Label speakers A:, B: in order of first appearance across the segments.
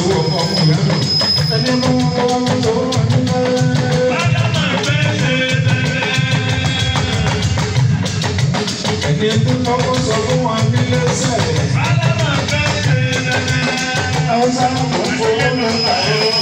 A: sanwó ọkọ ọmọ rẹ nù. Ẹni mú wọn tó wà nílẹ̀. Ẹni tó lọ́kọ́ sọ fún wa nílé sẹ́ẹ̀. Ọ̀sán kò fowó lọ tàyọ̀.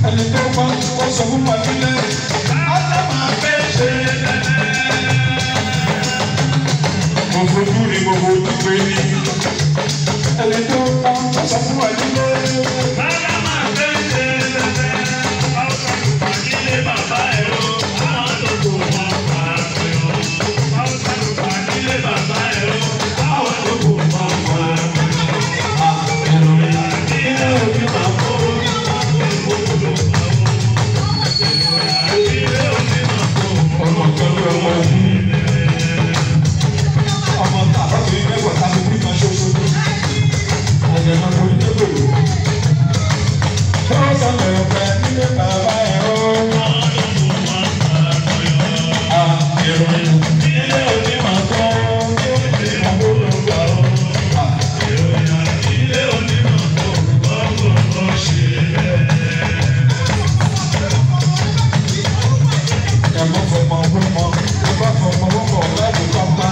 A: Ẹni tó bá ń kọ́ sọ fún Màdílé, ọ̀sán máa fẹ́ ṣe é. Mo fojú rí gbogbo ojúgbé ní. Ẹni tó bá ń kọ́ sọ fún Màdílé. Ọ̀sán máa fẹ́ ṣe é. Ọ̀sán Màdílé bàbá ẹ̀ o, àwọn tó kò mọ̀ pa ẹ̀ o. Ọ̀sán Màdílé bàbá ẹ̀ o, àwọn tó kò mọ̀ pa ẹ̀ o. Àpẹẹrẹ ilé òbí máa kó. Ọmọ tọ́jú ọmọ ogun. Ọmọ tàbá tó yí mẹ́wàá tàbí bí kan ṣoṣo. Ẹ̀jẹ̀ máa kọ́ ilé gbòòrò. Ó sọ̀rọ̀ ọ̀pẹ nílé bàbá ẹ̀ o. Ìròyìn ilé òní máa kọ́ ilé àbúrò gbà ó. Ilé òní máa kọ́ ọ̀gbọ̀n ṣe bẹ́ẹ̀. Ẹ̀mọ́ fọmọ ọgbọ́mọ, ẹgbà fọmọ wọ́pọ̀ láti pápá.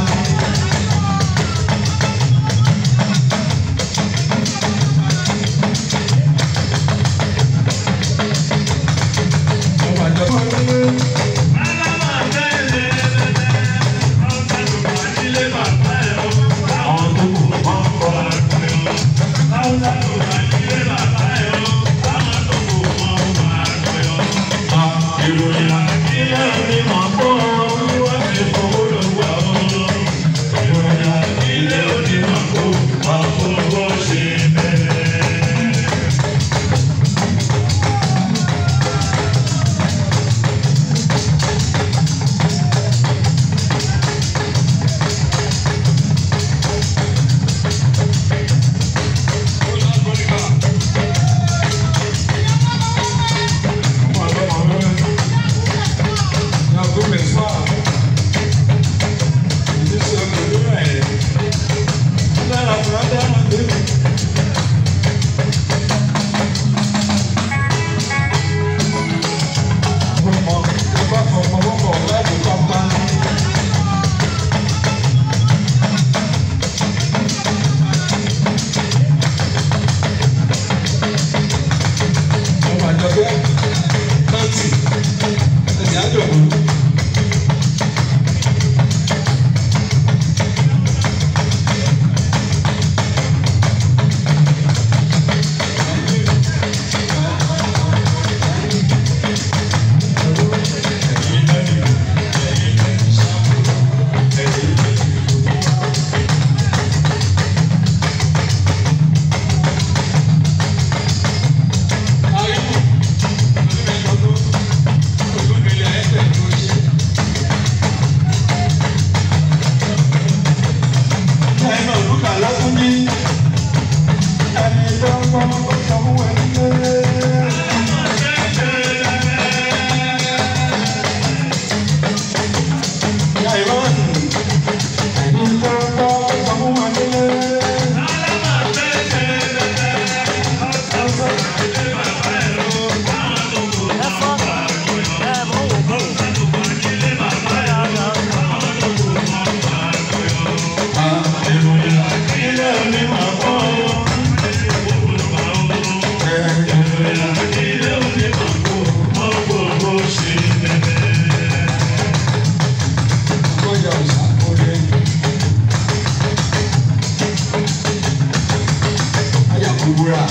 A: Àbúrà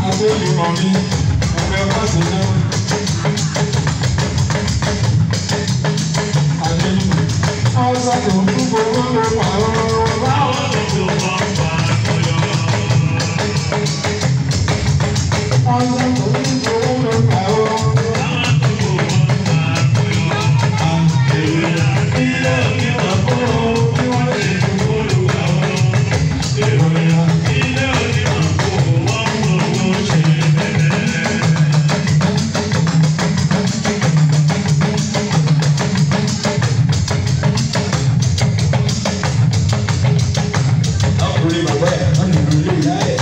A: Adéyìnmọ̀ mi ẹgbẹ́ Fáṣẹ̀dá Adéyìnmọ̀ ọ̀sán tó ń gbogbo wọn ló pa ọ́ báwọn tó tó wọ́n pa ọ̀yọ́. Ọ̀sán tó ń gbogbo wọn ló pa ọ́ báwọn tó tó wọ́n pa ọ̀yọ́. Ilé òní wà fún ọ bí wọ́n ṣe gbogbo olùkà ọ́. Ilé òní wà fún wọn gbogbo ṣe bẹ̀rẹ̀. Ọkùnrin bàbá ẹ̀ wọ́n ní ìlú ìyá ẹ̀.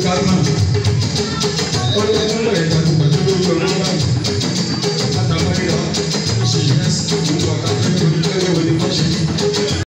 A: gbádùn.